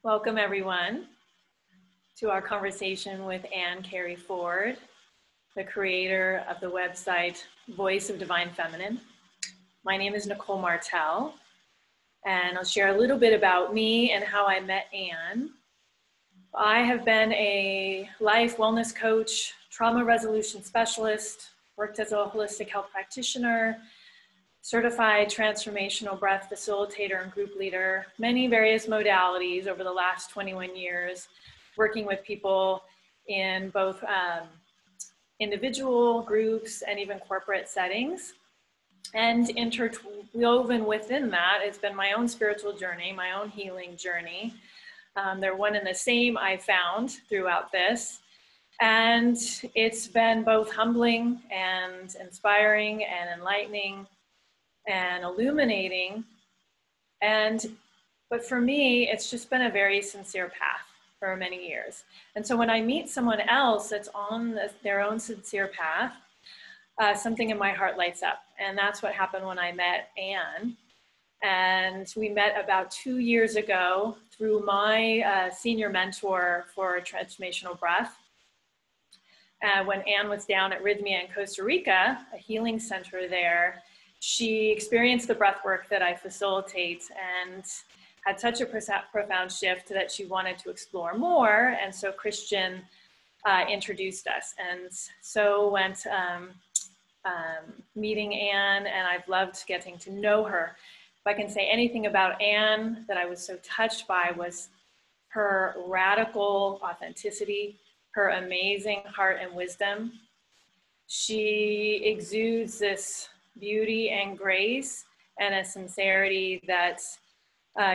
Welcome everyone to our conversation with Anne Kerry Ford, the creator of the website Voice of Divine Feminine. My name is Nicole Martel, and I'll share a little bit about me and how I met Anne. I have been a life wellness coach, trauma resolution specialist, worked as a holistic health practitioner, certified transformational breath facilitator and group leader, many various modalities over the last 21 years, working with people in both individual groups and even corporate settings. And interwoven within that has been my own spiritual journey, my own healing journey. They're one and the same, I found, throughout this. And it's been both humbling and inspiring and enlightening and illuminating. But for me, it's just been a very sincere path for many years. And so when I meet someone else that's on their own sincere path, something in my heart lights up. And that's what happened when I met Anne. And we met about 2 years ago through my senior mentor for transformational breath. When Anne was down at Rhythmia in Costa Rica, a healing center there, she experienced the breath work that I facilitate and had such a profound shift that she wanted to explore more. And so Christian introduced us. And so went meeting Anne, and I've loved getting to know her. If I can say anything about Anne that I was so touched by was her radical authenticity, her amazing heart and wisdom. She exudes this beauty and grace and a sincerity that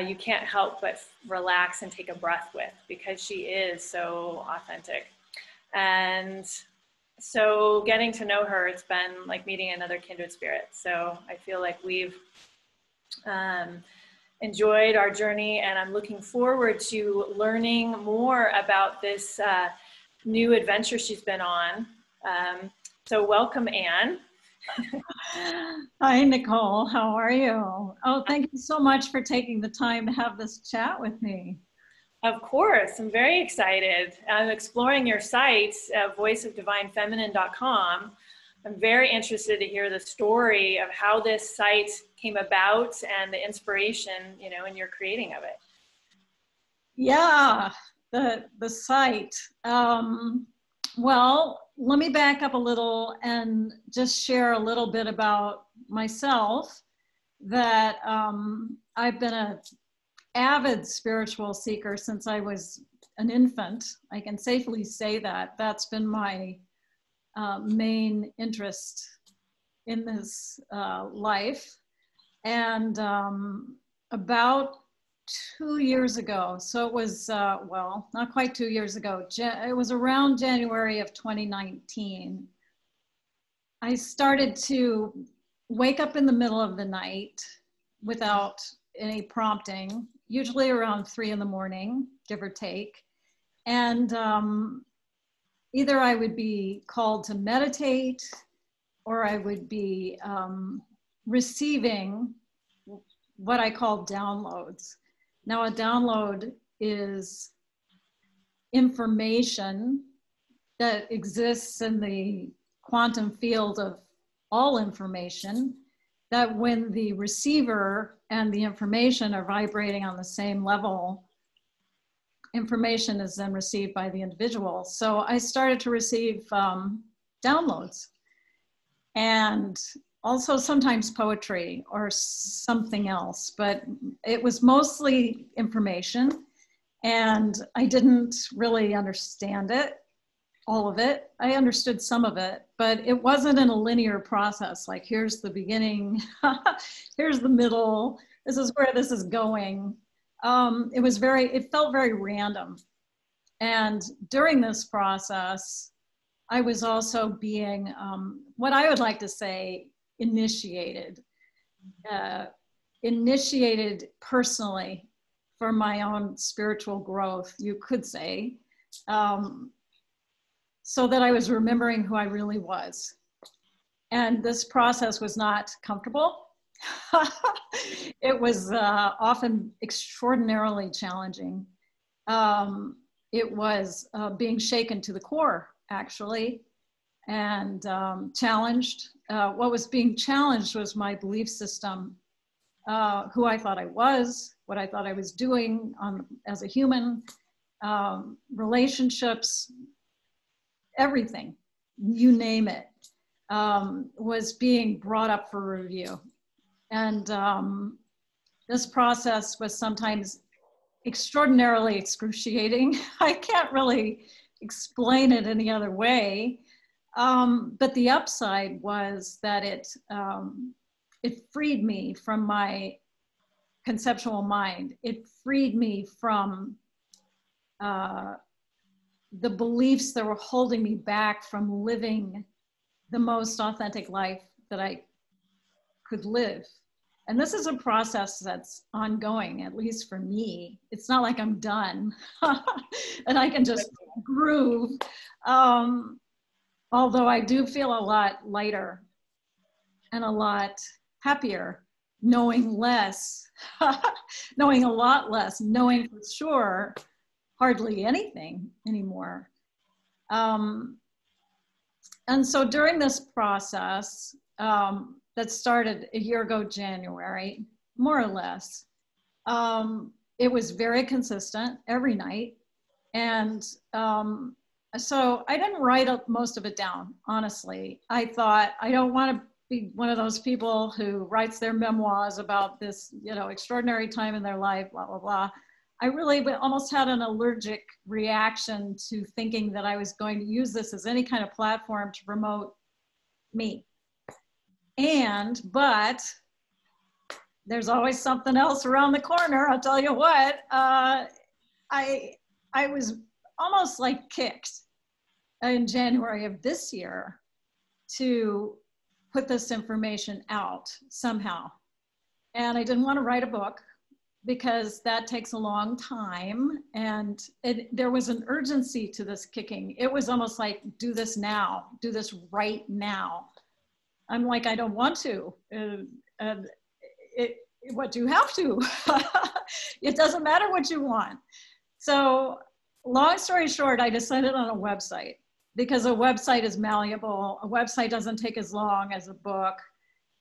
you can't help but relax and take a breath with, because she is so authentic. And so getting to know her, it's been like meeting another kindred spirit. So I feel like we've enjoyed our journey, and I'm looking forward to learning more about this new adventure she's been on. So welcome, Anne. Hi, Nicole. How are you? Oh, thank you so much for taking the time to have this chat with me. Of course. I'm very excited. I'm exploring your site, voiceofdivinefeminine.com. I'm very interested to hear the story of how this site came about and the inspiration, in your creating of it. Yeah, the site. Well, let me back up a little and just share a little bit about myself. That I've been an avid spiritual seeker since I was an infant. I can safely say that. That's been my main interest in this life. And about 2 years ago, so it was, well, not quite 2 years ago, it was around January of 2019, I started to wake up in the middle of the night without any prompting, usually around 3 in the morning, give or take. And either I would be called to meditate, or I would be receiving what I call downloads. Now, a download is information that exists in the quantum field of all information, that when the receiver and the information are vibrating on the same level, information is then received by the individual. So I started to receive downloads, and also sometimes poetry or something else, but it was mostly information, and I didn't really understand it, all of it. I understood some of it, but it wasn't in a linear process, like here's the beginning, here's the middle, this is where this is going. It felt very random. And during this process, I was also being, what I would like to say, initiated personally for my own spiritual growth, you could say, so that I was remembering who I really was. And this process was not comfortable. It was often extraordinarily challenging. It was being shaken to the core, actually, and challenged. What was being challenged was my belief system, who I thought I was, what I thought I was doing as a human, relationships, everything, you name it, was being brought up for review. And this process was sometimes extraordinarily excruciating. I can't really explain it any other way. But the upside was that it freed me from my conceptual mind. It freed me from the beliefs that were holding me back from living the most authentic life that I could live. And this is a process that's ongoing, at least for me. It's not like I'm done and I can just groove. Although I do feel a lot lighter and a lot happier, knowing less, knowing a lot less, knowing for sure hardly anything anymore. And so during this process, that started a year ago, January, more or less. It was very consistent every night. And so I didn't write most of it down, honestly. I thought, I don't want to be one of those people who writes their memoirs about this, extraordinary time in their life, blah, blah, blah. I really almost had an allergic reaction to thinking that I was going to use this as any kind of platform to promote me. But there's always something else around the corner. I'll tell you what, I was almost like kicked in January of this year to put this information out somehow. And I didn't want to write a book because that takes a long time. And there was an urgency to this kicking. It was almost like, do this now, do this right now. I'm like, I don't want to. What do you have to? It doesn't matter what you want. So long story short, I decided on a website because a website is malleable. A website doesn't take as long as a book.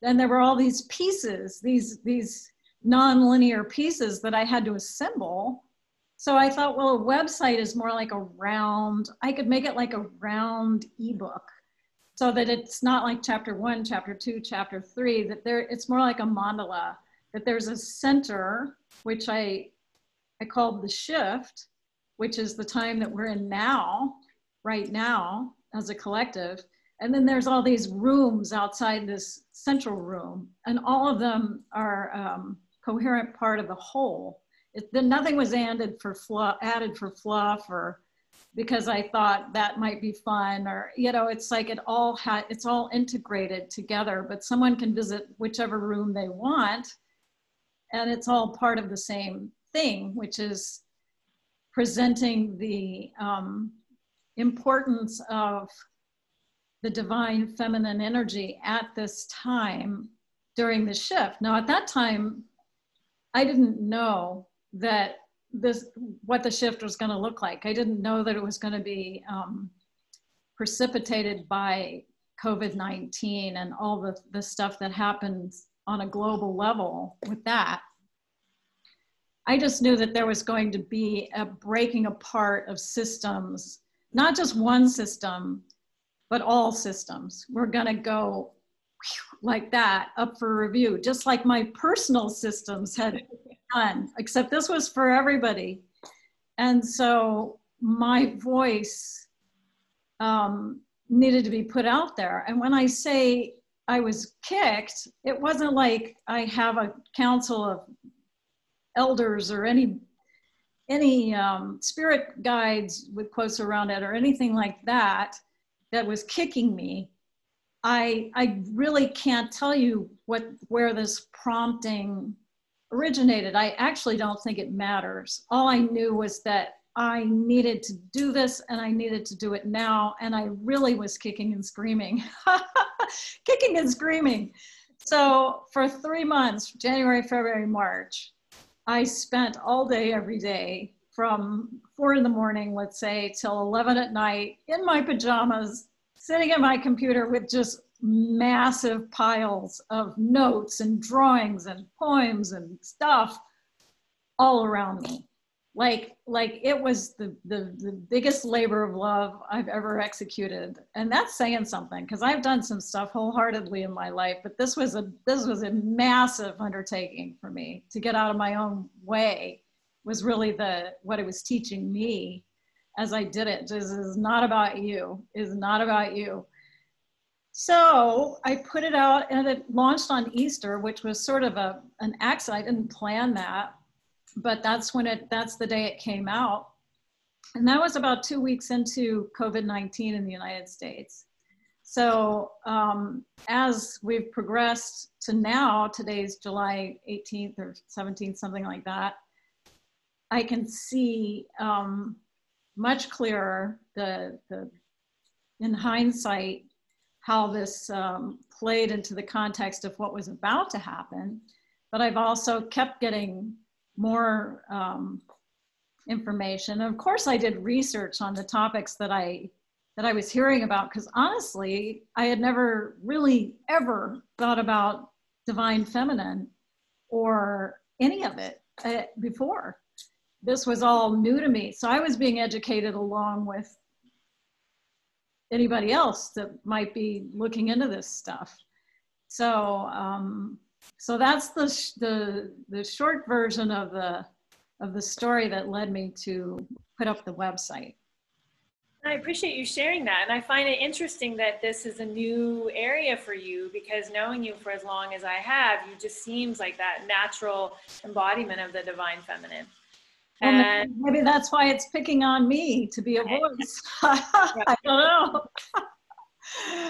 Then there were all these pieces, these non-linear pieces that I had to assemble. So I thought, well, a website is more like I could make it like a round ebook, so that it's not like chapter 1, chapter 2, chapter 3, that it's more like a mandala, that there's a center, which I called the shift, which is the time that we're in now, right now, as a collective. And then there's all these rooms outside this central room, and all of them are coherent part of the whole. Nothing was added for fluff, or because I thought that might be fun, or, it's like it's all integrated together, but someone can visit whichever room they want, and it's all part of the same thing, which is presenting the importance of the divine feminine energy at this time during the shift. Now, at that time, I didn't know that what the shift was going to look like. I didn't know that it was going to be precipitated by COVID-19 and all the stuff that happened on a global level with that. I just knew that there was going to be a breaking apart of systems, not just one system, but all systems. We're going to go like that up for review, just like my personal systems had done, except this was for everybody. And so my voice needed to be put out there. And when I say I was kicked, it wasn't like I have a council of elders or any spirit guides with quotes around it or anything like that was kicking me. I really can't tell you where this prompting originated. I actually don't think it matters. All I knew was that I needed to do this and I needed to do it now. And I really was kicking and screaming, kicking and screaming. So for 3 months, January, February, March, I spent all day, every day from 4 in the morning, let's say, till 11 at night in my pajamas, sitting at my computer with just massive piles of notes and drawings and poems and stuff all around me. Like it was the biggest labor of love I've ever executed. And that's saying something, because I've done some stuff wholeheartedly in my life, but this was a massive undertaking for me. To get out of my own way was really what it was teaching me as I did it. This is not about you, is not about you. So I put it out, and it launched on Easter, which was sort of an accident. I didn't plan that, but that's the day it came out. And that was about 2 weeks into COVID-19 in the United States. So as we've progressed to now, today's July 18th or 17th, something like that, I can see much clearer in hindsight, how this played into the context of what was about to happen. But I've also kept getting more information. And of course, I did research on the topics that I was hearing about, because honestly, I had never really ever thought about divine feminine or any of it before. This was all new to me. So I was being educated along with anybody else that might be looking into this stuff. So so that's the short version of the story that led me to put up the website. I appreciate you sharing that. And I find it interesting that this is a new area for you, because knowing you for as long as I have, you just seems like that natural embodiment of the divine feminine. Well, and maybe that's why it's picking on me to be a voice. I don't know.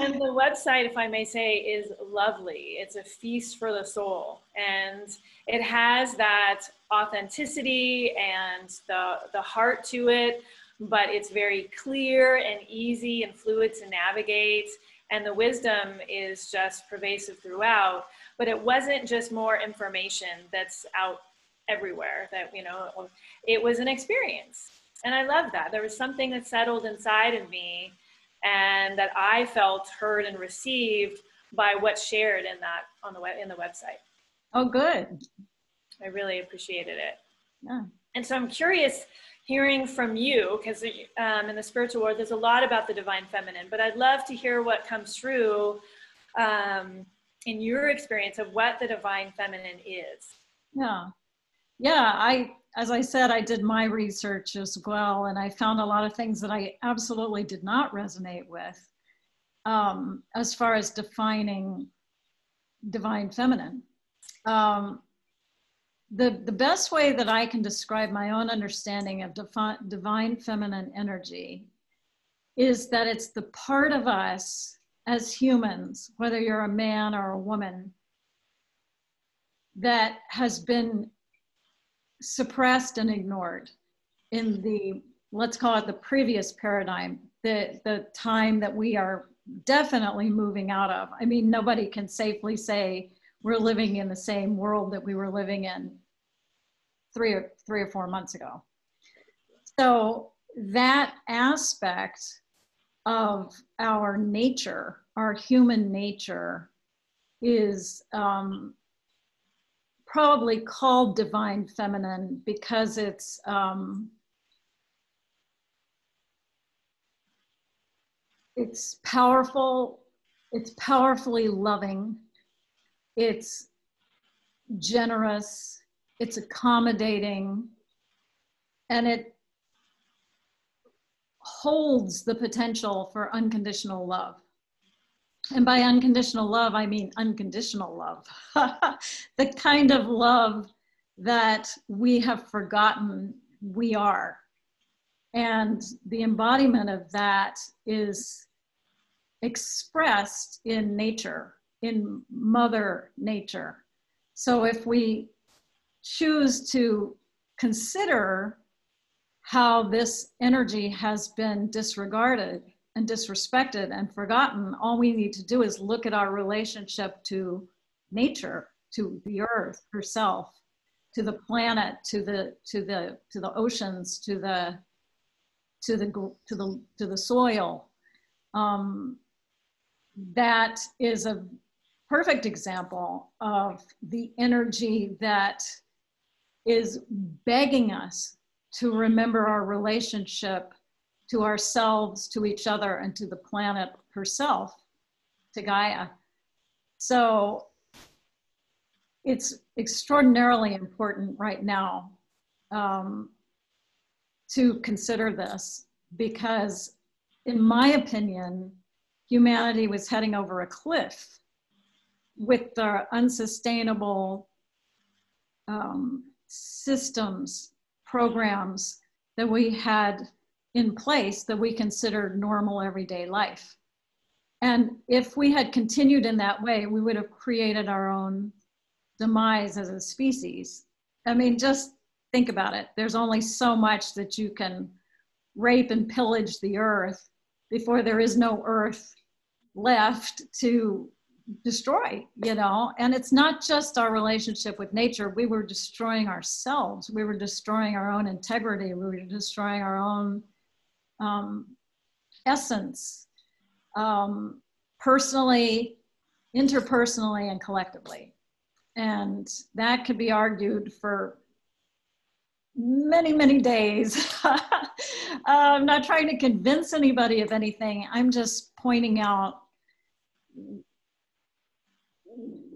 And the website, if I may say, is lovely. It's a feast for the soul. And it has that authenticity and the heart to it, but it's very clear and easy and fluid to navigate. And the wisdom is just pervasive throughout. But it wasn't just more information that's out everywhere, that, you know, it was an experience. And I love that. There was something that settled inside of me, and that I felt heard and received by what's shared in the website. Oh, good. I really appreciated it. Yeah. And so I'm curious, hearing from you, because in the spiritual world, there's a lot about the divine feminine, but I'd love to hear what comes through in your experience of what the divine feminine is. Yeah, as I said, I did my research as well, and I found a lot of things that I absolutely did not resonate with as far as defining divine feminine. The best way that I can describe my own understanding of divine feminine energy is that it's the part of us as humans, whether you're a man or a woman, that has been suppressed and ignored in the, let's call it the previous paradigm, the time that we are definitely moving out of. I mean, nobody can safely say we're living in the same world that we were living in three or 4 months ago. So that aspect of our nature, our human nature, is probably called divine feminine because it's powerful, it's powerfully loving, it's generous, it's accommodating, and it holds the potential for unconditional love. And by unconditional love, I mean unconditional love. The kind of love that we have forgotten we are. And the embodiment of that is expressed in nature, in Mother Nature. So if we choose to consider how this energy has been disregarded and disrespected and forgotten, all we need to do is look at our relationship to nature, to the earth herself, to the planet, to the oceans, to the soil. That is a perfect example of the energy that is begging us to remember our relationship to ourselves, to each other, and to the planet herself, to Gaia. So it's extraordinarily important right now to consider this, because in my opinion, humanity was heading over a cliff with the unsustainable systems, programs that we had in place that we considered normal everyday life. And if we had continued in that way, we would have created our own demise as a species. I mean, just think about it. There's only so much that you can rape and pillage the earth before there is no earth left to destroy, you know? And it's not just our relationship with nature. We were destroying ourselves. We were destroying our own integrity. We were destroying our own essence, personally, interpersonally, and collectively. And that could be argued for many, many days. I'm not trying to convince anybody of anything. I'm just pointing out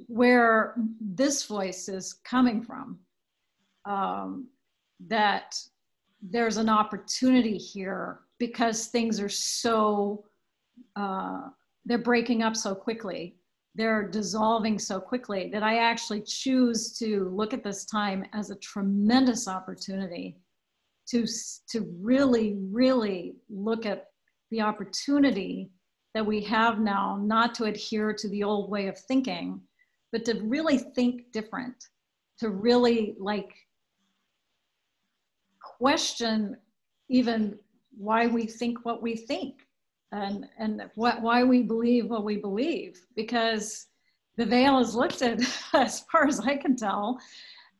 where this voice is coming from, that there's an opportunity here because things are so, they're breaking up so quickly. They're dissolving so quickly that I actually choose to look at this time as a tremendous opportunity to really, really look at the opportunity that we have now, not to adhere to the old way of thinking, but to really think different, to really like question even why we think what we think, and why we believe what we believe, because the veil is lifted as far as I can tell.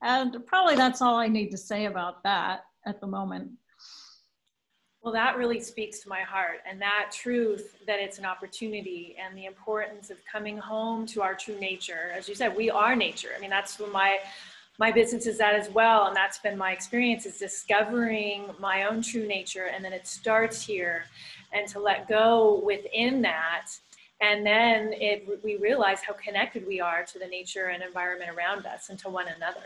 And probably that's all I need to say about that at the moment. Well, that really speaks to my heart, and that truth that it's an opportunity, and the importance of coming home to our true nature. As you said, we are nature. I mean, that's what my business is at as well. And that's been my experience, is discovering my own true nature. And then it starts here, and to let go within that. And then we realize how connected we are to the nature and environment around us and to one another.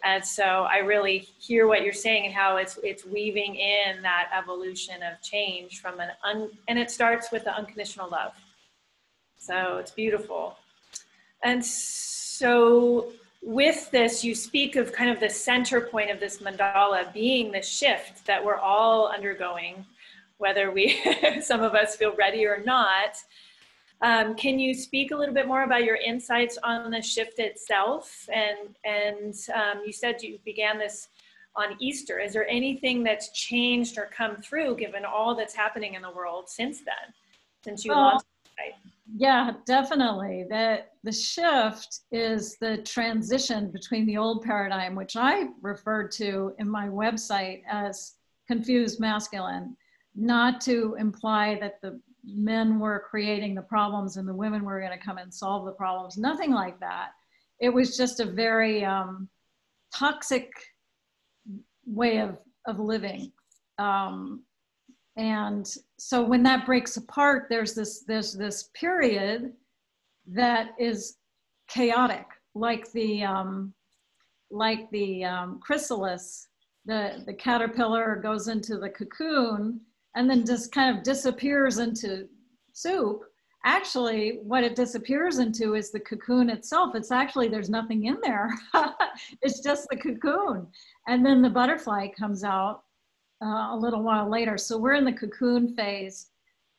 And so I really hear what you're saying, and how it's weaving in that evolution of change from and it starts with the unconditional love. So it's beautiful. And so with this, you speak of kind of the center point of this mandala being the shift that we're all undergoing, whether some of us feel ready or not. Can you speak a little bit more about your insights on the shift itself? And you said you began this on Easter. Is there anything that's changed or come through, given all that's happening in the world since then, since you launched the site? Yeah, definitely. The shift is the transition between the old paradigm, which I referred to in my website as confused masculine, not to imply that the men were creating the problems and the women were going to come and solve the problems. Nothing like that. It was just a very toxic way of living. And so when that breaks apart, there's this period that is chaotic, like the chrysalis. The caterpillar goes into the cocoon and then just kind of disappears into soup. Actually, what it disappears into is the cocoon itself. It's actually, there's nothing in there. It's just the cocoon. And then the butterfly comes out a little while later. So we're in the cocoon phase,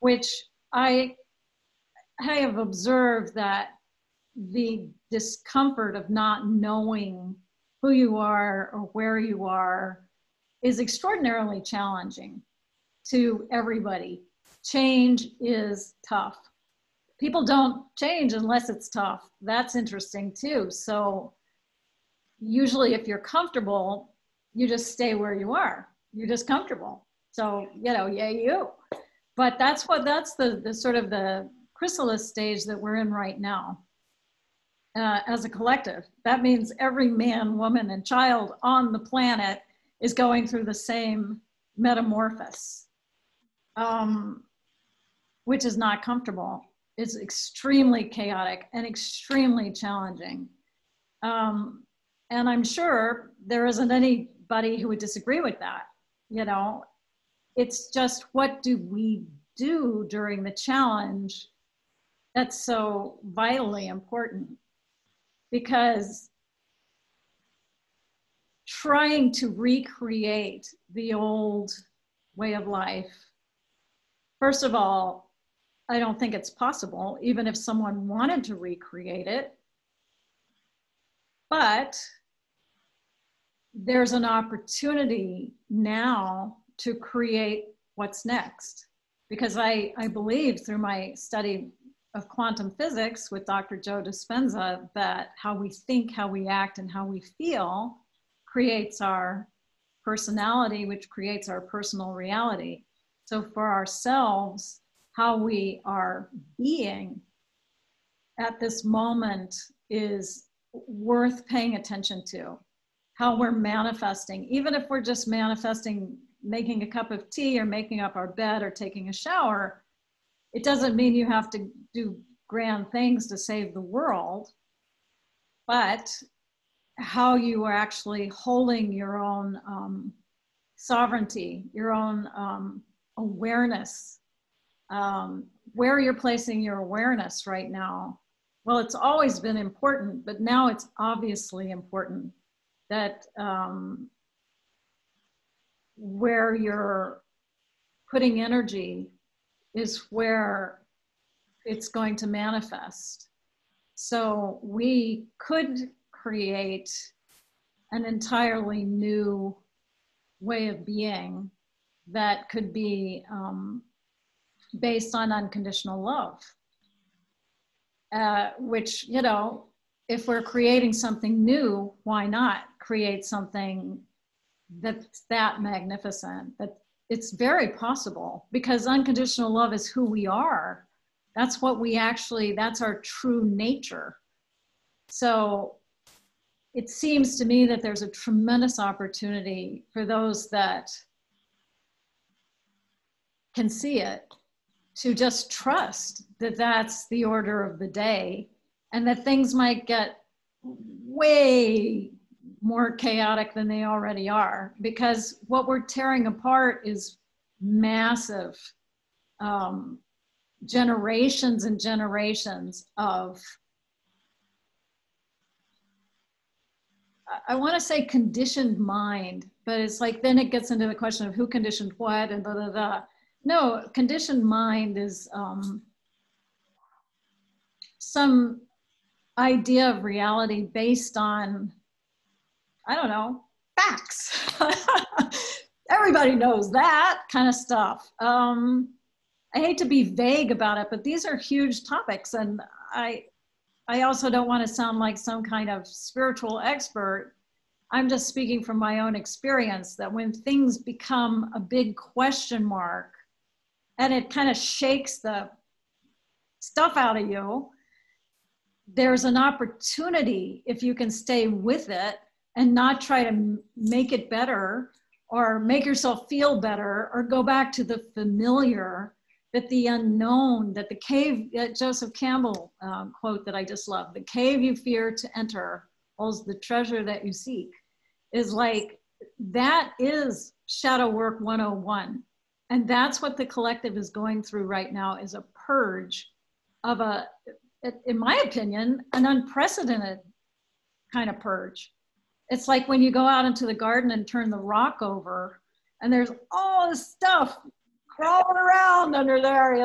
which I have observed that the discomfort of not knowing who you are or where you are is extraordinarily challenging to everybody. Change is tough. People don't change unless it's tough. That's interesting too. So usually if you're comfortable, you just stay where you are. You're just comfortable. So, you know, yeah, you. But that's the sort of the chrysalis stage that we're in right now as a collective. That means every man, woman, and child on the planet is going through the same metamorphosis, which is not comfortable. It's extremely chaotic and extremely challenging. And I'm sure there isn't anybody who would disagree with that. You know, it's just, what do we do during the challenge that's so vitally important? Because trying to recreate the old way of life, first of all, I don't think it's possible, even if someone wanted to recreate it. But there's an opportunity now to create what's next. Because I believe through my study of quantum physics with Dr. Joe Dispenza that how we think, how we act, and how we feel creates our personality, which creates our personal reality. So for ourselves, how we are being at this moment is worth paying attention to. How we're manifesting, even if we're just manifesting, making a cup of tea or making up our bed or taking a shower, it doesn't mean you have to do grand things to save the world, but how you are actually holding your own sovereignty, your own awareness, where you're placing your awareness right now. Well, it's always been important, but now it's obviously important that where you're putting energy is where it's going to manifest. So we could create an entirely new way of being that could be based on unconditional love, which, you know, if we're creating something new, why not create something that's that magnificent? That it's very possible, because unconditional love is who we are. That's what we actually, that's our true nature. So it seems to me that there's a tremendous opportunity for those that can see it to just trust that that's the order of the day, and that things might get way more chaotic than they already are, because what we're tearing apart is massive generations and generations of, I want to say conditioned mind, but it's like, then it gets into the question of who conditioned what and da da da. No, conditioned mind is some idea of reality based on, I don't know, facts. Everybody knows that kind of stuff. I hate to be vague about it, but these are huge topics. And I also don't want to sound like some kind of spiritual expert. I'm just speaking from my own experience, that when things become a big question mark and it kind of shakes the stuff out of you, there's an opportunity, if you can stay with it and not try to make it better or make yourself feel better or go back to the familiar, that the unknown, that the cave, Joseph Campbell quote that I just love, the cave you fear to enter holds the treasure that you seek, is like, that is shadow work 101. And that's what the collective is going through right now, is a purge of a, in my opinion, an unprecedented kind of purge. It's like when you go out into the garden and turn the rock over and there's all this stuff crawling around under there, you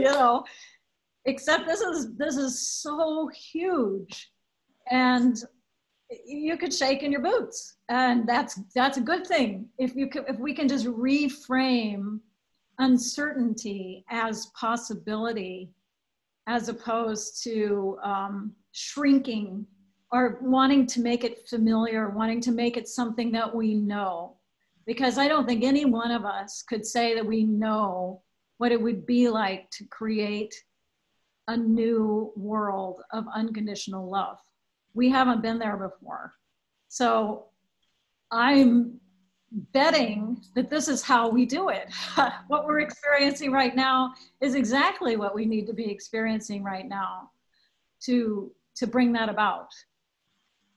know, except this is so huge, and you could shake in your boots, and that's a good thing. If we can just reframe uncertainty as possibility, as opposed to shrinking are wanting to make it familiar, wanting to make it something that we know. Because I don't think any one of us could say that we know what it would be like to create a new world of unconditional love. We haven't been there before. So I'm betting that this is how we do it. What we're experiencing right now is exactly what we need to be experiencing right now to bring that about.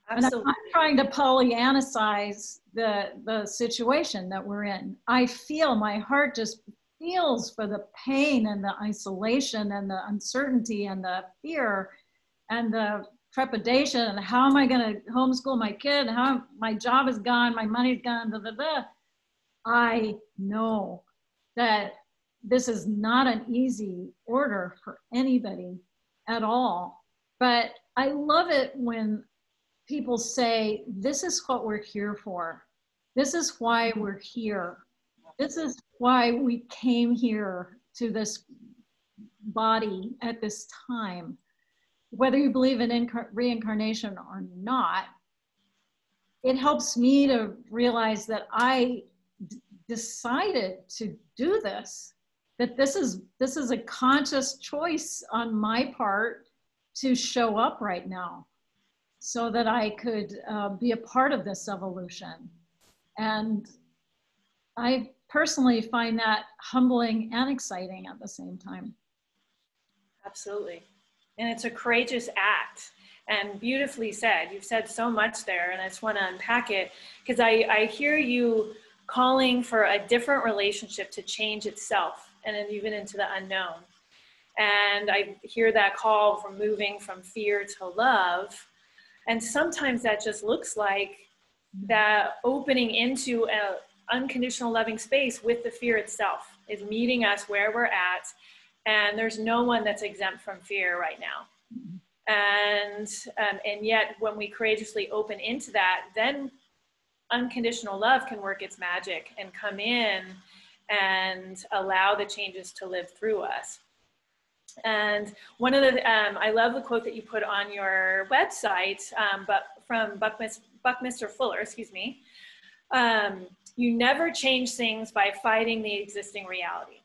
Absolutely. And I'm not trying to Pollyannacize the situation that we're in. I feel, my heart just feels for the pain and the isolation and the uncertainty and the fear and the trepidation and how am I going to homeschool my kid? How my job is gone, my money's gone, blah, blah, blah. I know that this is not an easy order for anybody at all. But I love it when people say, this is what we're here for. This is why we're here. This is why we came here to this body at this time. Whether you believe in reincarnation or not, it helps me to realize that I decided to do this, that this is a conscious choice on my part to show up right now so that I could be a part of this evolution. And I personally find that humbling and exciting at the same time. Absolutely. And it's a courageous act, and beautifully said. You've said so much there, and I just want to unpack it because I hear you calling for a different relationship to change itself and then even into the unknown. And I hear that call from moving from fear to love. And sometimes that just looks like that opening into an unconditional loving space with the fear itself is meeting us where we're at. And there's no one that's exempt from fear right now. And yet when we courageously open into that, then unconditional love can work its magic and come in and allow the changes to live through us. And one of the, I love the quote that you put on your website, but from Buckminster Fuller, excuse me. You never change things by fighting the existing reality.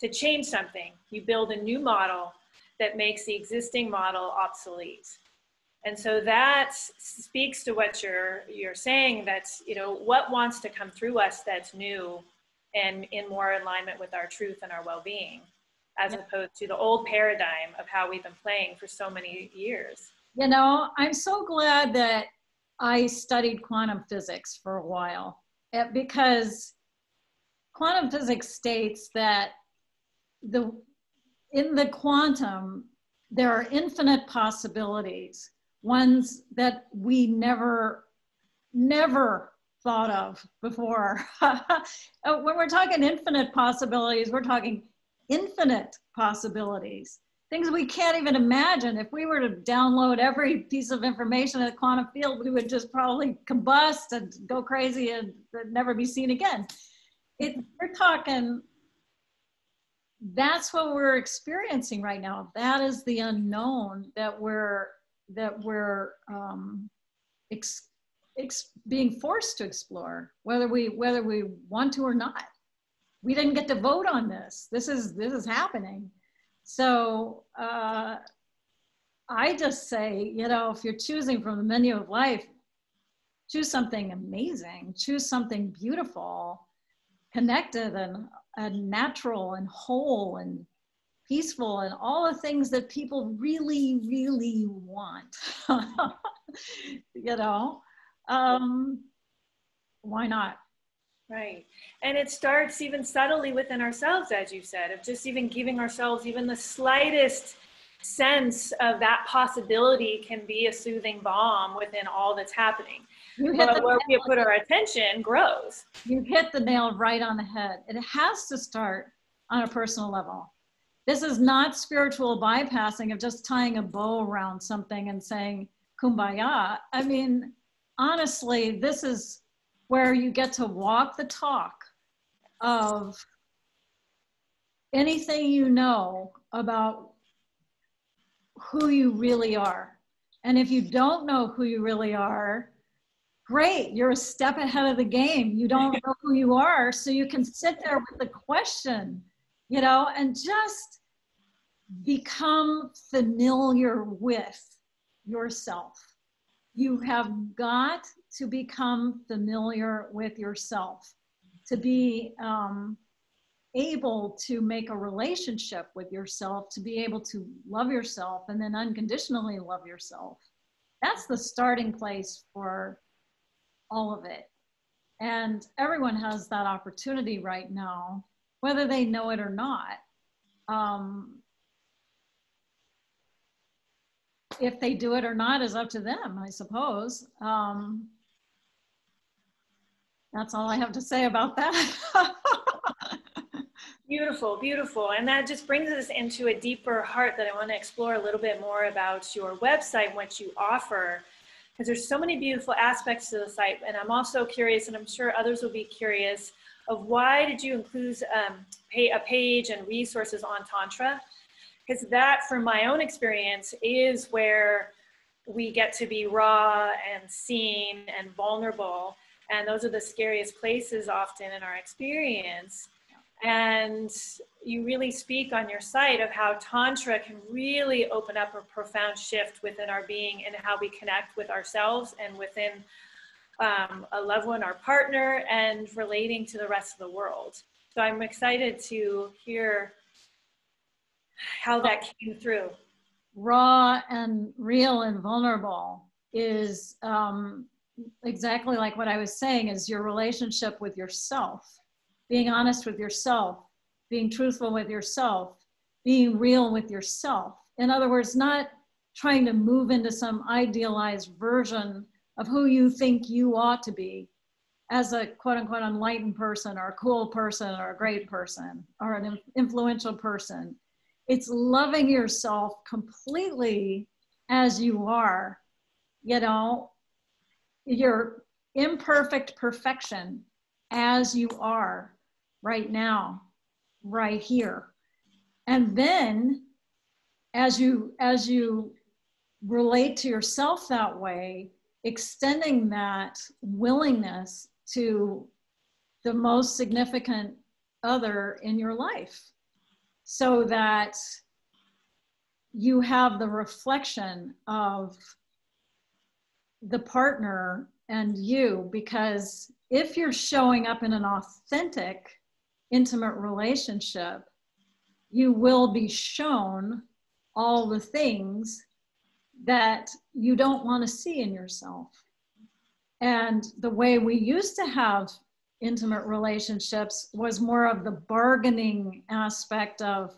To change something, you build a new model that makes the existing model obsolete. And so that speaks to what you're saying, that's, you know, what wants to come through us that's new and in more alignment with our truth and our well-being, as opposed to the old paradigm of how we've been playing for so many years. You know, I'm so glad that I studied quantum physics for a while, because quantum physics states that in the quantum, there are infinite possibilities, ones that we never thought of before. When we're talking infinite possibilities, we're talking infinite possibilities, things we can't even imagine. If we were to download every piece of information in the quantum field, we would just probably combust and go crazy and never be seen again. We're talking, that's what we're experiencing right now. That is the unknown that we're being forced to explore, whether we want to or not. We didn't get to vote on this. This is happening. So I just say, you know, if you're choosing from the menu of life, choose something amazing, choose something beautiful, connected and natural and whole and peaceful and all the things that people really, really want. You know, why not? Right. And it starts even subtly within ourselves, as you said, of just even giving ourselves even the slightest sense of that possibility can be a soothing balm within all that's happening. But where we put our attention grows. You hit the nail right on the head. It has to start on a personal level. This is not spiritual bypassing of just tying a bow around something and saying kumbaya. I mean, honestly, this is where you get to walk the talk of anything you know about who you really are. And if you don't know who you really are, great, you're a step ahead of the game. You don't know who you are, so you can sit there with the question, you know, and just become familiar with yourself. You have got to become familiar with yourself to be able to make a relationship with yourself, to be able to love yourself and then unconditionally love yourself. That's the starting place for all of it. And everyone has that opportunity right now, whether they know it or not. If they do it or not is up to them, I suppose. That's all I have to say about that. Beautiful, beautiful. And that just brings us into a deeper heart that I want to explore a little bit more about your website and what you offer, because there's so many beautiful aspects to the site. And I'm also curious, and I'm sure others will be curious, of why did you include a page and resources on Tantra? Because that, from my own experience, is where we get to be raw and seen and vulnerable. And those are the scariest places often in our experience. And you really speak on your site of how Tantra can really open up a profound shift within our being and how we connect with ourselves and within a loved one, our partner, and relating to the rest of the world. So I'm excited to hear how that came through. Raw and real and vulnerable is exactly like what I was saying, is your relationship with yourself. Being honest with yourself, being truthful with yourself, being real with yourself. In other words, not trying to move into some idealized version of who you think you ought to be as a quote unquote enlightened person or a cool person or a great person or an influential person. It's loving yourself completely as you are, you know, your imperfect perfection as you are right now, right here. And then as you relate to yourself that way, extending that willingness to the most significant other in your life, so that you have the reflection of the partner and you. Because if you're showing up in an authentic, intimate relationship, you will be shown all the things that you don't want to see in yourself. And the way we used to have intimate relationships was more of the bargaining aspect of,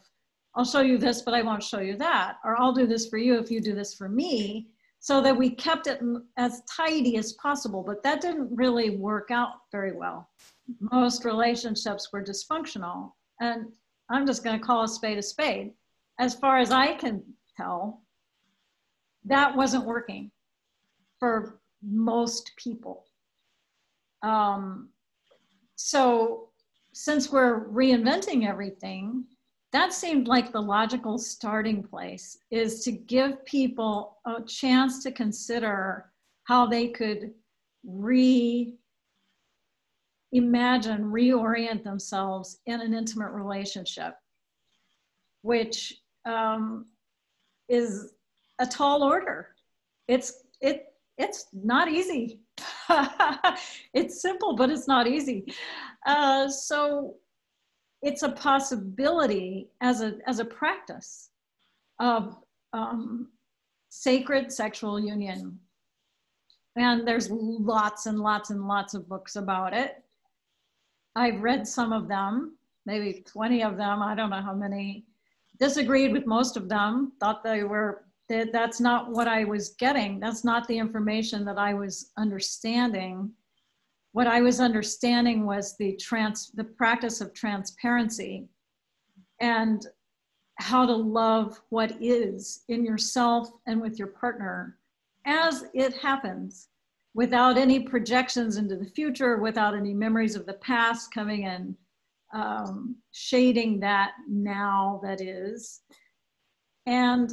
I'll show you this, but I won't show you that. Or I'll do this for you if you do this for me. So that we kept it as tidy as possible, but that didn't really work out very well. Most relationships were dysfunctional, and I'm just going to call a spade a spade. As far as I can tell, that wasn't working for most people. So since we're reinventing everything, that seemed like the logical starting place, is to give people a chance to consider how they could reorient themselves in an intimate relationship, which is a tall order. It's not easy. It's simple, but it's not easy. So it's a possibility as a practice of sacred sexual union. And there's lots and lots and lots of books about it. I've read some of them, maybe 20 of them, I don't know how many. Disagreed with most of them, thought that's not what I was getting. That's not the information that I was understanding. What I was understanding was the practice of transparency and how to love what is in yourself and with your partner as it happens, without any projections into the future, without any memories of the past coming in, shading that now that is. And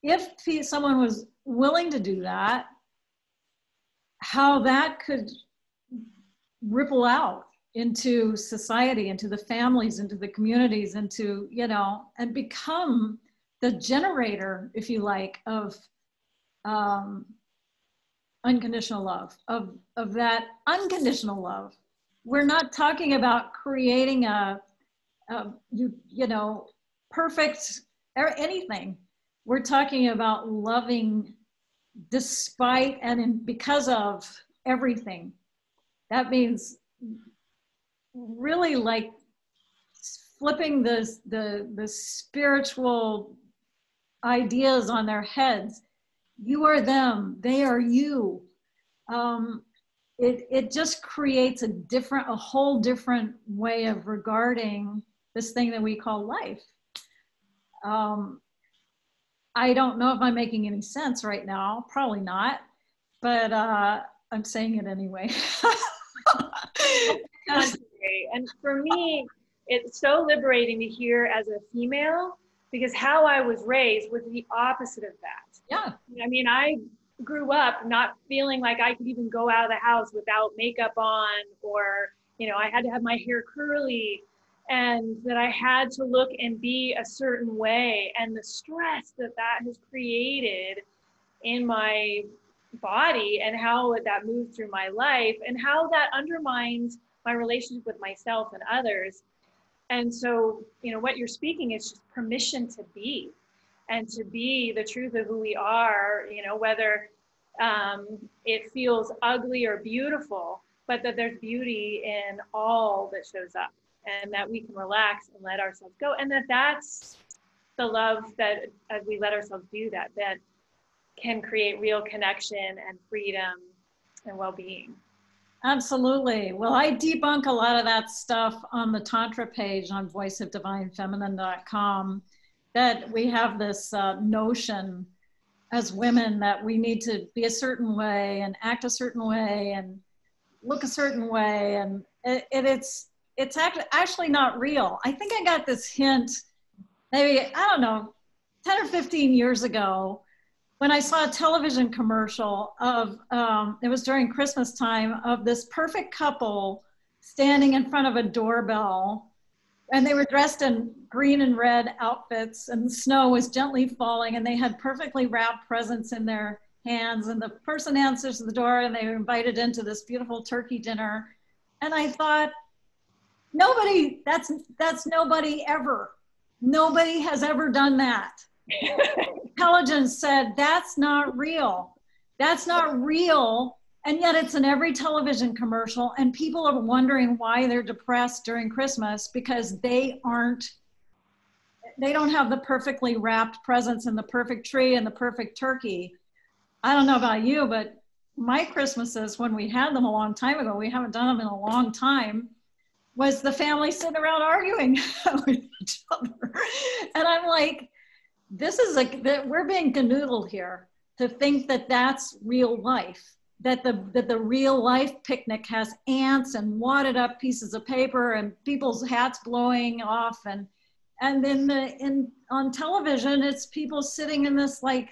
if someone was willing to do that, how that could ripple out into society, into the families, into the communities, into, you know, and become the generator, if you like, of unconditional love, of that unconditional love. We're not talking about creating you know, perfect or anything. We're talking about loving despite and because of everything. That means really like flipping the spiritual ideas on their heads. You are them, they are you. It just creates a whole different way of regarding this thing that we call life. I don't know if I'm making any sense right now, probably not, but I'm saying it anyway. And for me, it's so liberating to hear as a female, because how I was raised was the opposite of that. Yeah. I mean, I grew up not feeling like I could even go out of the house without makeup on, or, you know, I had to have my hair curly, and that I had to look and be a certain way. And the stress that that has created in my body, and how that moved through my life, and how that undermines my relationship with myself and others. And so, you know, what you're speaking is just permission to be, and to be the truth of who we are, you know, whether it feels ugly or beautiful, but that there's beauty in all that shows up, and that we can relax and let ourselves go. And that's the love that, as we let ourselves do that, that can create real connection and freedom and well-being. Absolutely. Well, I debunk a lot of that stuff on the Tantra page on voiceofdivinefeminine.com, that we have this notion as women that we need to be a certain way and act a certain way and look a certain way. And it's actually not real. I think I got this hint maybe, I don't know, 10 or 15 years ago, when I saw a television commercial of, it was during Christmas time, of this perfect couple standing in front of a doorbell, and they were dressed in green and red outfits, and the snow was gently falling, and they had perfectly wrapped presents in their hands, and the person answers the door, and they were invited into this beautiful turkey dinner. And I thought, that's nobody ever. Nobody has ever done that. Intelligence said, that's not real. That's not real. And yet it's in every television commercial, and people are wondering why they're depressed during Christmas, because they don't have the perfectly wrapped presents and the perfect tree and the perfect turkey. I don't know about you, but my Christmases, when we had them a long time ago, we haven't done them in a long time, was the family sitting around arguing with each other. And I'm like, this is we're being canoodled here to think that that's real life, that the real life picnic has ants and wadded up pieces of paper and people's hats blowing off, and then on television it's people sitting in this like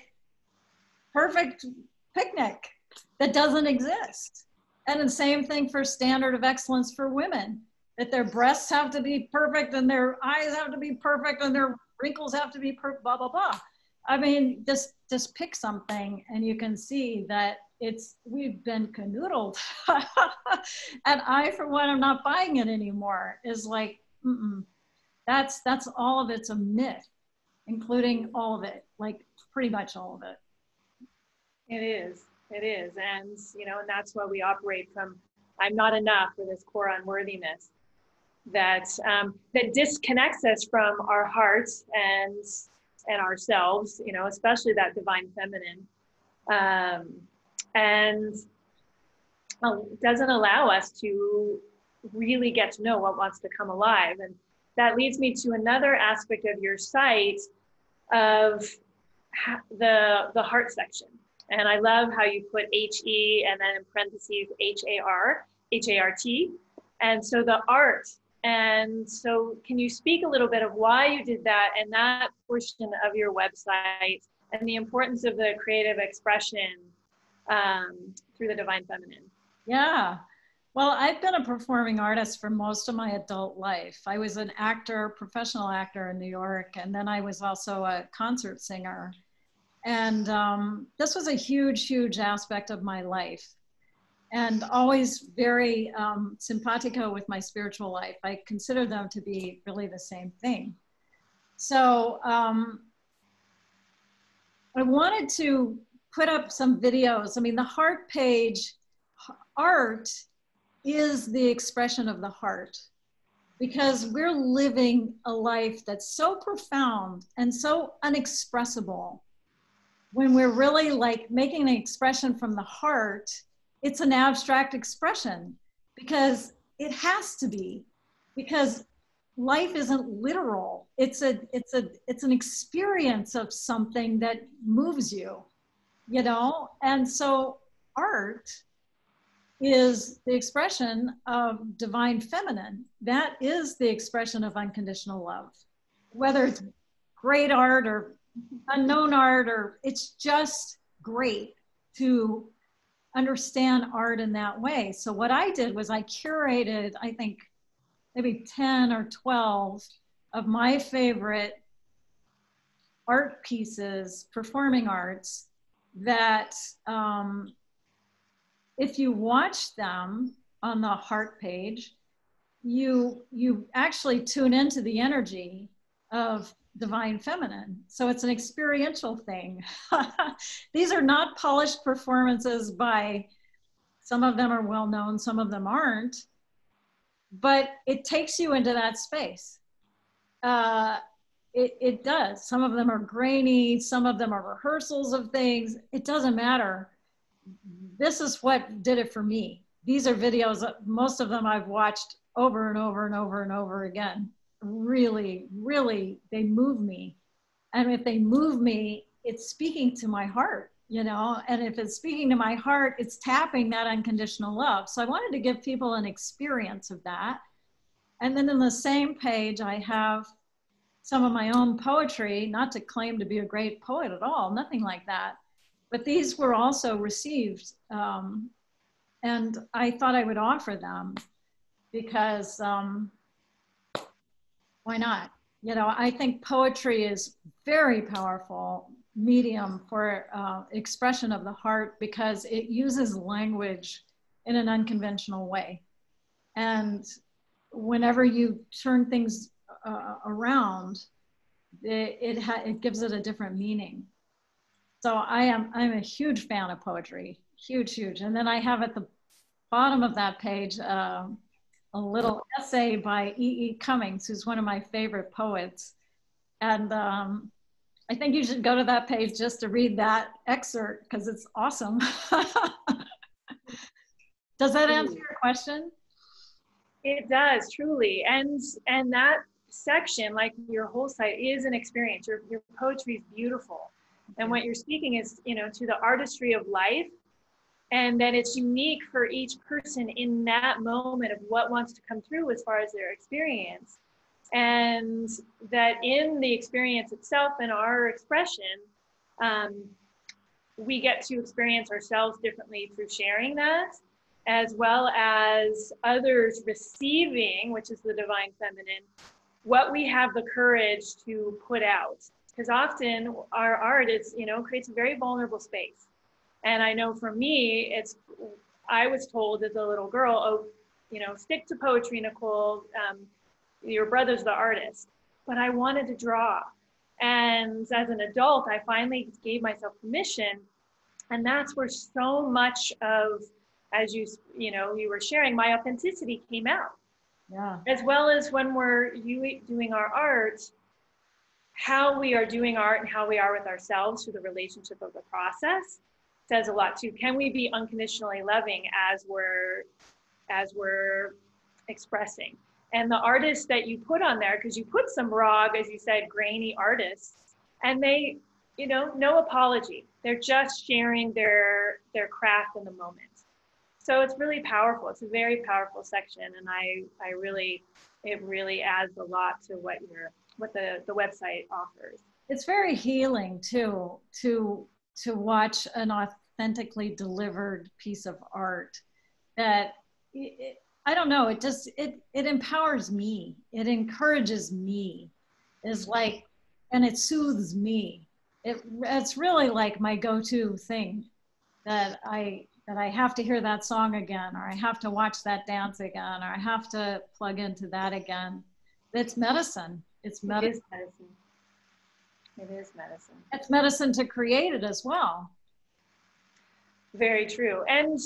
perfect picnic that doesn't exist. And the same thing for standard of excellence for women, that their breasts have to be perfect and their eyes have to be perfect and their wrinkles have to be perfect, blah, blah, blah. I mean, just pick something and you can see that we've been canoodled. And I, for one, I'm not buying it anymore. Is like, that's all of it's a myth, including all of it, like pretty much all of it. It is. And, you know, and that's why we operate from, I'm not enough, for this core unworthiness that disconnects us from our hearts and ourselves, you know, especially that divine feminine, and doesn't allow us to really get to know what wants to come alive. And that leads me to another aspect of your site, of the heart section. And I love how you put HE and then in parentheses HART. And so the art. And so can you speak a little bit of why you did that, and that portion of your website and the importance of the creative expression through the divine feminine. Yeah. Well, I've been a performing artist for most of my adult life. I was an actor, professional actor in New York, and then I was also a concert singer. And this was a huge, huge aspect of my life, and always very simpatico with my spiritual life. I consider them to be really the same thing. So I wanted to put up some videos. I mean, the heart page, art is the expression of the heart, because we're living a life that's so profound and so unexpressible. When we're really like making an expression from the heart, it's an abstract expression, because it has to be, because life isn't literal. It's an experience of something that moves you, you know? And so art is the expression of divine feminine. That is the expression of unconditional love. Whether it's great art or unknown art, or it's just great to understand art in that way. So what I did was I curated, I think, maybe 10 or 12 of my favorite art pieces, performing arts, that if you watch them on the heart page, you actually tune into the energy of divine feminine. So it's an experiential thing. These are not polished performances by, some of them are well known, some of them aren't, but it takes you into that space. It does. Some of them are grainy, some of them are rehearsals of things. It doesn't matter. This is what did it for me. These are videos, most of them I've watched over and over and over and over again. Really, really, they move me. And if they move me, it's speaking to my heart, you know? And if it's speaking to my heart, it's tapping that unconditional love. So I wanted to give people an experience of that. And then in the same page, I have some of my own poetry, not to claim to be a great poet at all, nothing like that. But these were also received. And I thought I would offer them because why not? You know, I think poetry is very powerful medium for expression of the heart, because it uses language in an unconventional way. And whenever you turn things around, it gives it a different meaning. So I'm a huge fan of poetry, huge. And then I have at the bottom of that page a little essay by E.E. Cummings, who's one of my favorite poets. And I think you should go to that page just to read that excerpt, because it's awesome. Does that answer your question? It does, truly. And that section, like your whole site, is an experience. Your poetry is beautiful. And what you're speaking is, you know, to the artistry of life, and that it's unique for each person in that moment of what wants to come through as far as their experience. And that in the experience itself and our expression, we get to experience ourselves differently through sharing that, as well as others receiving, which is the divine feminine, what we have the courage to put out. Because often our art is, you know, creates a very vulnerable space. And I know for me, I was told as a little girl, oh, you know, stick to poetry, Nicole, your brother's the artist. But I wanted to draw. And as an adult, I finally gave myself permission. And that's where so much of, as you were sharing, my authenticity came out. Yeah. As well as when we're doing our art, how we are doing art and how we are with ourselves through the relationship of the process says a lot too. Can we be unconditionally loving as we're expressing? And the artists that you put on there, because you put some raw, as you said, grainy artists, and they, you know, no apology. They're just sharing their craft in the moment. So it's really powerful. It's a very powerful section, and it really adds a lot to what the website offers. it's very healing too, to watch an authentically delivered piece of art that I don't know, it just, it empowers me. It encourages me. It's like, and it soothes me. It's really like my go-to thing, that I have to hear that song again, or I have to watch that dance again, or I have to plug into that again. It's medicine. It's medicine. It is medicine. It is medicine. It's medicine to create it as well. Very true. And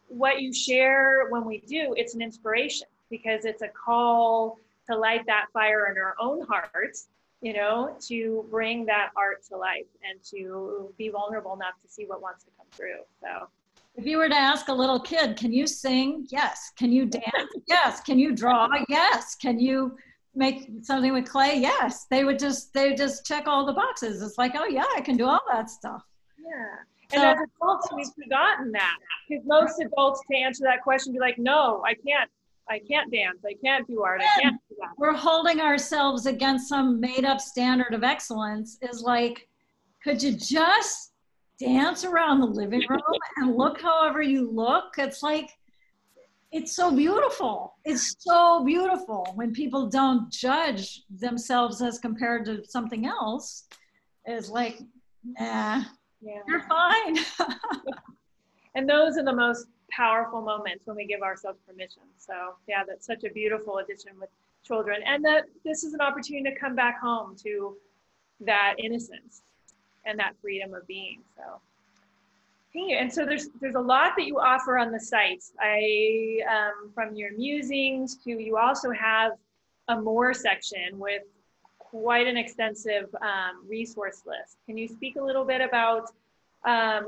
what you share when we do, it's an inspiration, because it's a call to light that fire in our own hearts, you know, to bring that art to life and to be vulnerable enough to see what wants to come through. So if you were to ask a little kid, can you sing? Yes. Can you dance? Yes. Can you draw? Yes. Can you make something with clay? Yes. They just check all the boxes. It's like, oh yeah, I can do all that stuff. Yeah. And as adults, we've forgotten that, because most adults, to answer that question, be like, no, I can't dance, I can't do art, I can't do that. We're holding ourselves against some made up standard of excellence. Is like, could you just dance around the living room and look however you look? It's like, it's so beautiful. It's so beautiful when people don't judge themselves as compared to something else. It's like, nah. Yeah. You're fine. And those are the most powerful moments, when we give ourselves permission. So yeah, that's such a beautiful addition with children, and that this is an opportunity to come back home to that innocence and that freedom of being. So thank you. And so there's a lot that you offer on the site. From your musings to, you also have a more section with quite an extensive resource list. Can you speak a little bit about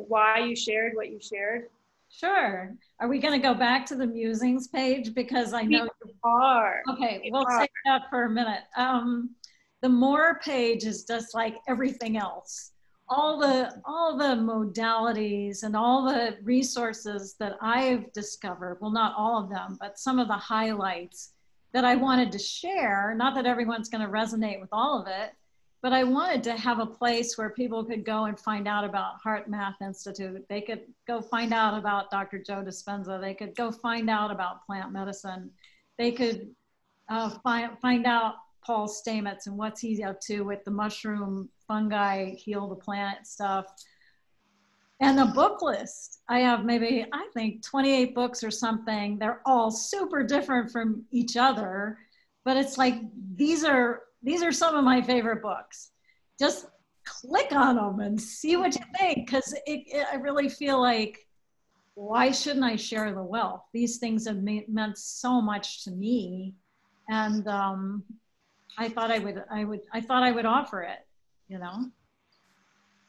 why you shared what you shared? Sure. Are we going to go back to the musings page? Because I know you are. Okay, we'll take that for a minute. The more page is just like everything else. All the modalities and all the resources that I've discovered, well, not all of them, but some of the highlights that I wanted to share. Not that everyone's going to resonate with all of it, but I wanted to have a place where people could go and find out about Heart Math Institute. They could go find out about Dr. Joe Dispenza. They could go find out about plant medicine. They could find out Paul Stamets and what's he up to with the mushroom fungi, heal the planet stuff. And the book list, I have maybe, I think 28 books or something. They're all super different from each other, but it's like, these are some of my favorite books. Just click on them and see what you think, because I really feel like, why shouldn't I share the wealth? These things have meant so much to me, and I thought I would offer it, you know.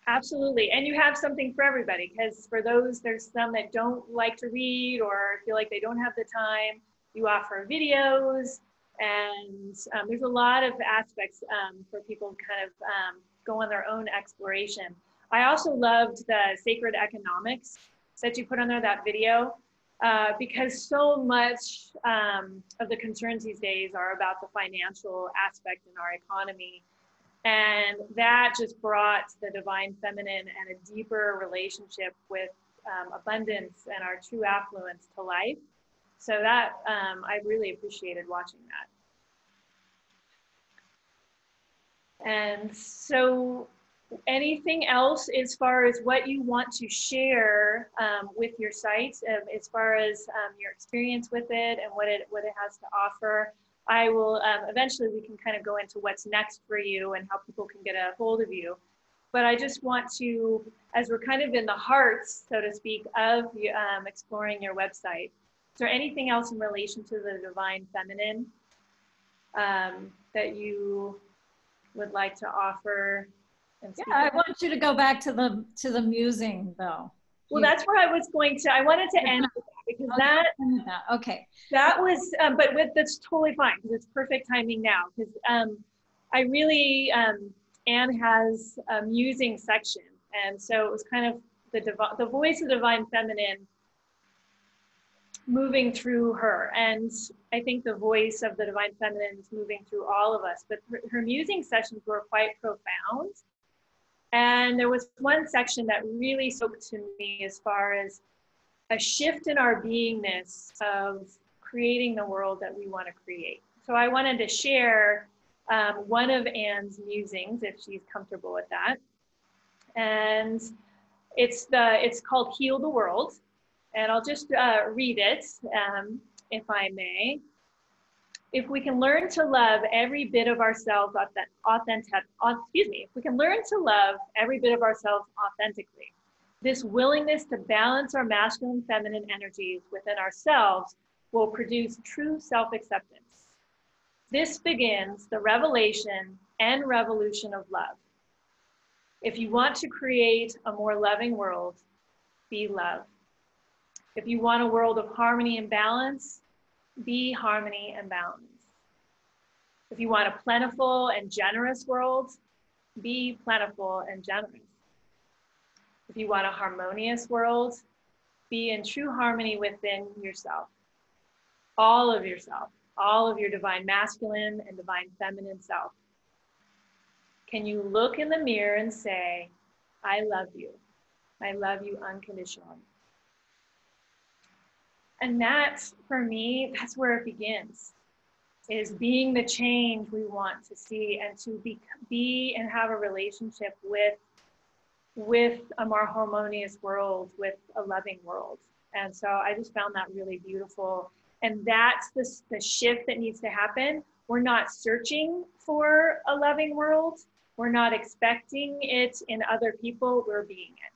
Absolutely. And you have something for everybody, because for those, there's some that don't like to read or feel like they don't have the time. You offer videos, and there's a lot of aspects for people to kind of go on their own exploration. I also loved the sacred economics that you put on there, that video, because so much of the concerns these days are about the financial aspect in our economy. And that just brought the divine feminine and a deeper relationship with abundance and our true affluence to life. So that, I really appreciated watching that. And so anything else as far as what you want to share with your site, as far as your experience with it and what it has to offer? I will, eventually we can kind of go into what's next for you and how people can get a hold of you. But I just want to, as we're kind of in the heart, so to speak, of exploring your website, is there anything else in relation to the divine feminine that you would like to offer? Yeah, I want you to go back to the musing though. Well, that's where I was going to, I wanted to end with that, because okay. That was, but that's totally fine, because it's perfect timing now, because I really, Anne has a musing section, and so it was kind of the voice of divine feminine moving through her. And I think the voice of the divine feminine is moving through all of us, but her musing sessions were quite profound. And there was one section that really spoke to me as far as a shift in our beingness of creating the world that we want to create. So I wanted to share one of Anne's musings, if she's comfortable with that. And it's called Heal the World. And I'll just read it, if I may. If we can learn to love every bit of ourselves if we can learn to love every bit of ourselves authentically, this willingness to balance our masculine and feminine energies within ourselves will produce true self-acceptance. This begins the revelation and revolution of love. If you want to create a more loving world, be love. If you want a world of harmony and balance, be harmony and balance. If you want a plentiful and generous world, be plentiful and generous. If you want a harmonious world, be in true harmony within yourself. All of yourself, all of your divine masculine and divine feminine self. Can you look in the mirror and say, I love you. I love you unconditionally. And that's, for me, that's where it begins, is being the change we want to see and to be and have a relationship with a more harmonious world, with a loving world. And so I just found that really beautiful. And that's the shift that needs to happen. We're not searching for a loving world. We're not expecting it in other people, we're being it.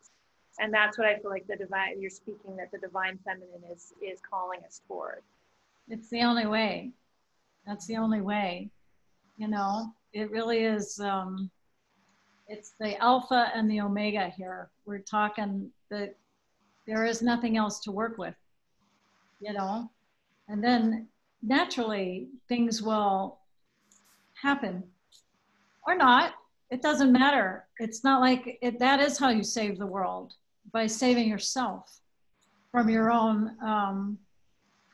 And that's what I feel like you're speaking, that the divine feminine is calling us toward. It's the only way. That's the only way. You know, it really is, it's the alpha and the omega here. We're talking that there is nothing else to work with, you know, and then naturally things will happen or not. It doesn't matter. It's not like it, that is how you save the world, by saving yourself from your own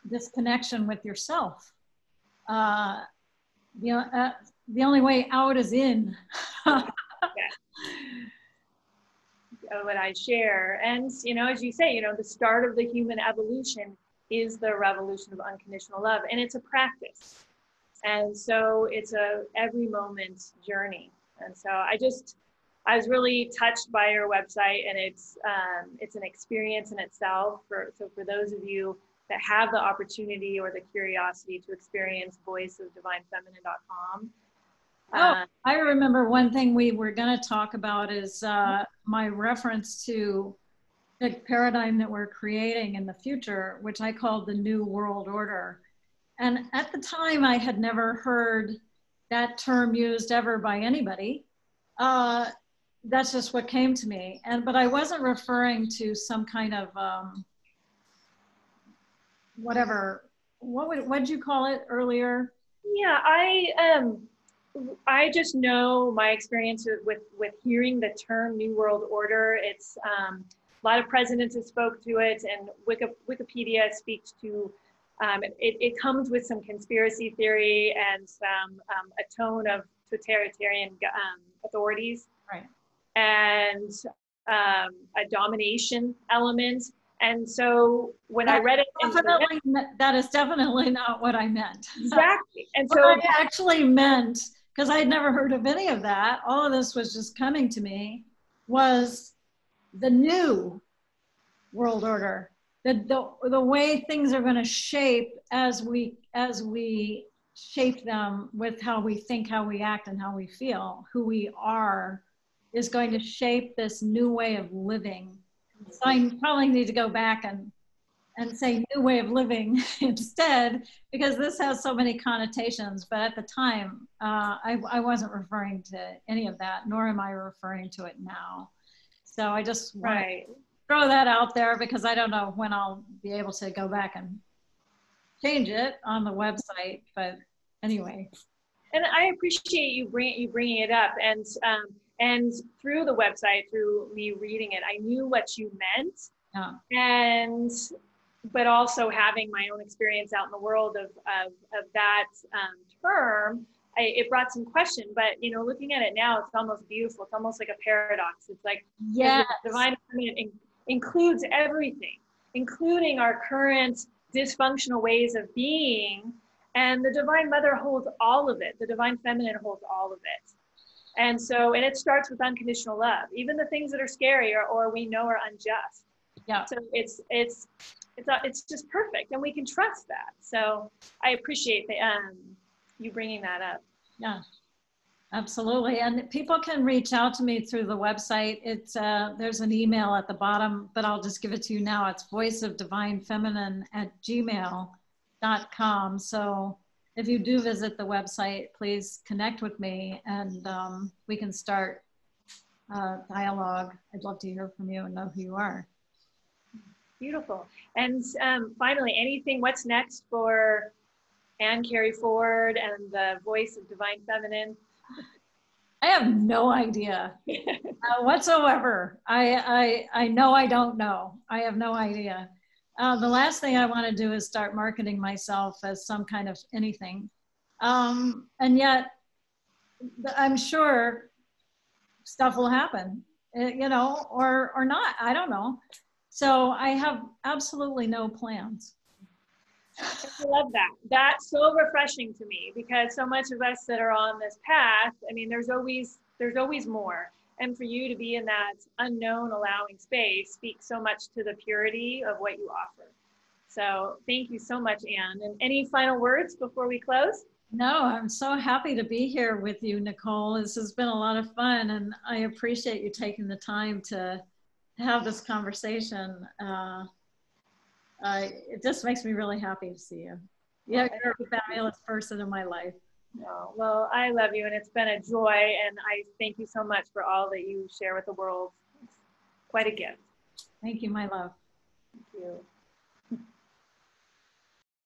disconnection with yourself. The only way out is in. Yeah. What I share. And, you know, as you say, you know, the start of the human evolution is the revolution of unconditional love. And it's a practice. And so it's a every moment journey. And so I was really touched by your website, and it's an experience in itself. So for those of you that have the opportunity or the curiosity to experience voiceofdivinefeminine.com. I remember one thing we were going to talk about is my reference to the paradigm that we're creating in the future, which I called the New World Order. And at the time, I had never heard that term used ever by anybody. That's just what came to me. But I wasn't referring to some kind of what'd you call it earlier? Yeah, I just know my experience with hearing the term New World Order. It's a lot of presidents have spoke to it, and Wikipedia speaks to it comes with some conspiracy theory and some a tone of totalitarian authorities, right, and a domination element. And so when I read it, that is definitely not what I meant. Exactly. And so what I actually meant, because I had never heard of any of that, all of this was just coming to me, was the new world order. The way things are going to shape as we shape them with how we think, how we act, and how we feel, who we are, is going to shape this new way of living. So I probably need to go back and say new way of living instead, because this has so many connotations. But at the time, I wasn't referring to any of that, nor am I referring to it now. So I just want to throw that out there, because I don't know when I'll be able to go back and change it on the website. But anyway. And I appreciate you bringing it up. And through the website, through me reading it, I knew what you meant. Yeah. And but also having my own experience out in the world of that term, it brought some question. But you know, looking at it now, it's almost beautiful. It's almost like a paradox. It's like, yes, the divine feminine includes everything, including our current dysfunctional ways of being, and the divine mother holds all of it. The divine feminine holds all of it. And so, and it starts with unconditional love, even the things that are scary or we know are unjust. yeah. So it's just perfect, and we can trust that. So I appreciate you bringing that up. Yeah, absolutely. And people can reach out to me through the website. It's there's an email at the bottom, but I'll just give it to you now. It's voiceofdivinefeminine@gmail.com. So if you do visit the website, please connect with me, and we can start dialogue. I'd love to hear from you and know who you are. Beautiful. And finally, what's next for Anne Kerry Ford and the Voice of Divine Feminine? I have no idea whatsoever. I know I don't know. I have no idea. The last thing I want to do is start marketing myself as some kind of anything. And yet, I'm sure stuff will happen, you know, or not. I don't know. So I have absolutely no plans. I love that. That's so refreshing to me, because so much of us that are on this path, I mean, there's always more. And for you to be in that unknown, allowing space speaks so much to the purity of what you offer. So thank you so much, Anne. And any final words before we close? No, I'm so happy to be here with you, Nicole. This has been a lot of fun, and I appreciate you taking the time to have this conversation. It just makes me really happy to see you. Yeah, you're a fabulous person in my life. Oh, well, I love you, and it's been a joy, and I thank you so much for all that you share with the world. It's quite a gift. Thank you, my love. Thank you.